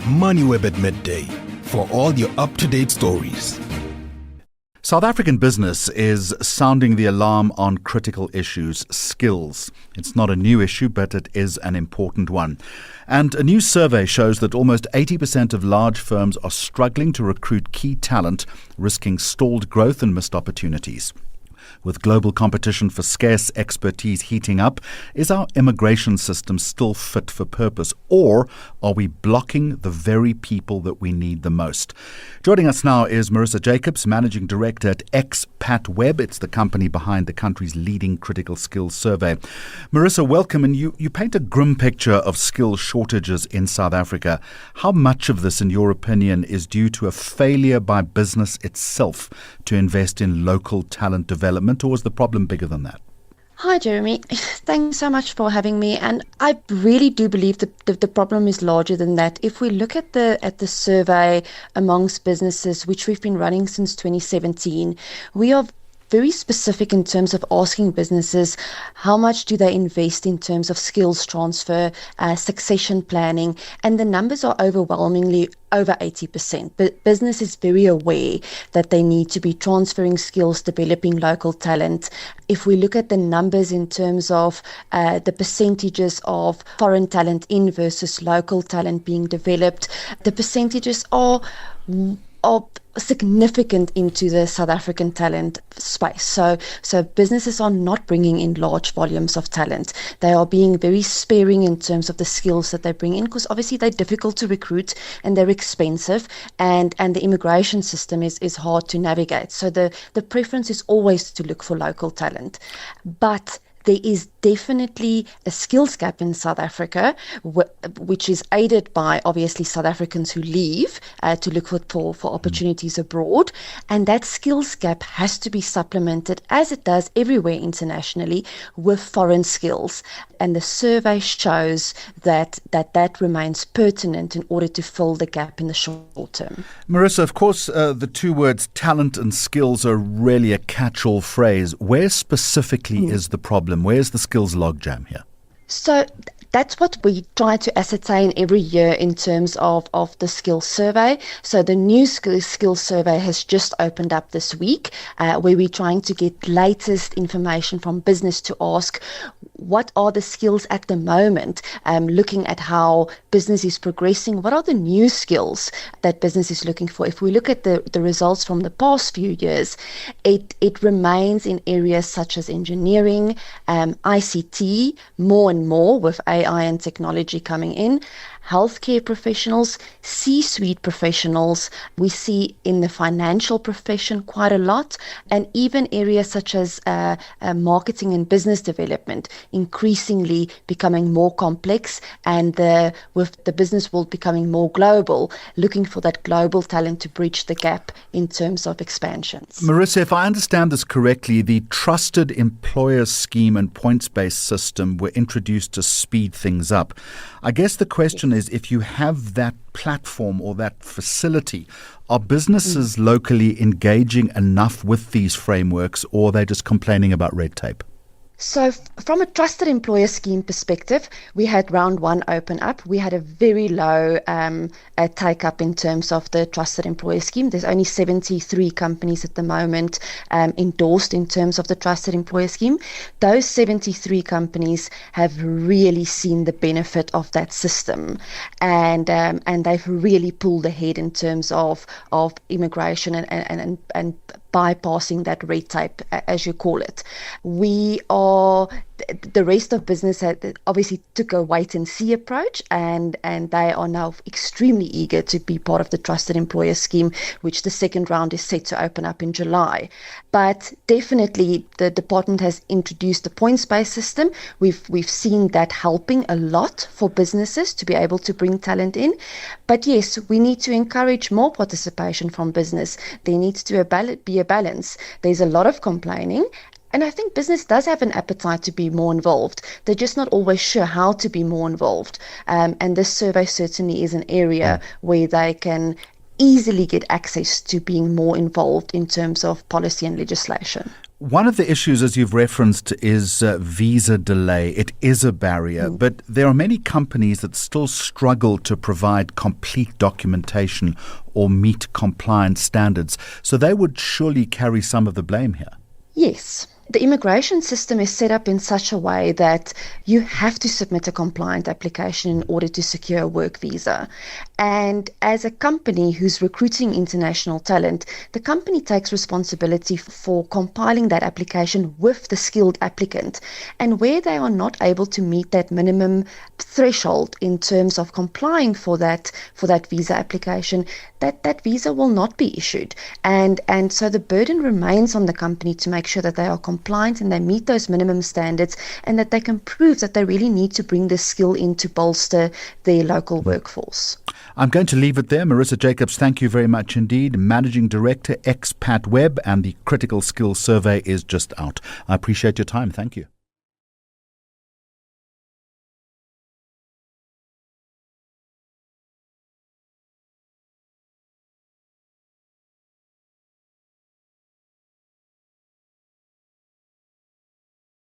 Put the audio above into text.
Moneyweb at midday for all your up-to-date stories. South African business is sounding the alarm on critical issues, skills. It's not a new issue, but it is an important one. And a new survey shows that almost 80% of large firms are struggling to recruit key talent, risking stalled growth and missed opportunities. With global competition for scarce expertise heating up, is our immigration system still fit for purpose, or are we blocking the very people that we need the most? Joining us now is Marisa Jacobs, Managing Director at Xpatweb. It's the company behind the country's leading critical skills survey. Marisa, welcome. And you paint a grim picture of skills shortages in South Africa. How much of this, in your opinion, is due to a failure by business itself to invest in local talent development, or is the problem bigger than that? Hi, Jeremy. Thanks so much for having me. And I really do believe that the problem is larger than that. If we look at the survey amongst businesses, which we've been running since 2017, we are very specific in terms of asking businesses how much do they invest in terms of skills transfer, succession planning, and the numbers are overwhelmingly over 80%. But business is very aware that they need to be transferring skills, developing local talent. If we look at the numbers in terms of the percentages of foreign talent in versus local talent being developed, the percentages are significant into the South African talent space. So businesses are not bringing in large volumes of talent. They are being very sparing in terms of the skills that they bring in, because obviously they're difficult to recruit and they're expensive, and the immigration system is hard to navigate. So the preference is always to look for local talent. But there is definitely a skills gap in South Africa, which is aided by obviously South Africans who leave to look for opportunities abroad. And that skills gap has to be supplemented, as it does everywhere internationally, with foreign skills. And the survey shows that remains pertinent in order to fill the gap in the short term. Marisa, of course, the two words talent and skills are really a catch-all phrase. Where specifically is the problem? Where's the skills logjam here? So that's what we try to ascertain every year in terms of the skills survey. So the new skills survey has just opened up this week, where we're trying to get latest information from business to ask what are the skills at the moment, looking at how business is progressing. What are the new skills that business is looking for? If we look at the results from the past few years, it remains in areas such as engineering, ICT, more and more with AI and technology coming in, healthcare professionals, C-suite professionals. We see in the financial profession quite a lot, and even areas such as marketing and business development increasingly becoming more complex, and with the business world becoming more global, looking for that global talent to bridge the gap in terms of expansions. Marisa, if I understand this correctly, the trusted employer scheme and points-based system were introduced to speed things up. I guess the question is, if you have that platform or that facility, are businesses locally engaging enough with these frameworks, or are they just complaining about red tape? So from a trusted employer scheme perspective, we had round one open up. We had a very low take up in terms of the trusted employer scheme. There's only 73 companies at the moment endorsed in terms of the trusted employer scheme. Those 73 companies have really seen the benefit of that system, and they've really pulled ahead in terms of immigration and bypassing that red tape, as you call it. The rest of business obviously took a wait and see approach, and they are now extremely eager to be part of the trusted employer scheme, which the second round is set to open up in July. But definitely the department has introduced a points-based system. We've seen that helping a lot for businesses to be able to bring talent in. But yes, we need to encourage more participation from business. There needs to be a balance. There's a lot of complaining, and I think business does have an appetite to be more involved. They're just not always sure how to be more involved. And this survey certainly is an area where they can easily get access to being more involved in terms of policy and legislation. One of the issues, as you've referenced, is visa delay. It is a barrier, but there are many companies that still struggle to provide complete documentation or meet compliance standards. So they would surely carry some of the blame here. Yes. The immigration system is set up in such a way that you have to submit a compliant application in order to secure a work visa. And as a company who's recruiting international talent, the company takes responsibility for compiling that application with the skilled applicant. And where they are not able to meet that minimum threshold in terms of complying for that visa application, that visa will not be issued. And so the burden remains on the company to make sure that they are compliant and they meet those minimum standards, and that they can prove that they really need to bring this skill in to bolster their local workforce. I'm going to leave it there. Marisa Jacobs, thank you very much indeed. Managing Director, Xpatweb, and the Critical Skills Survey is just out. I appreciate your time. Thank you.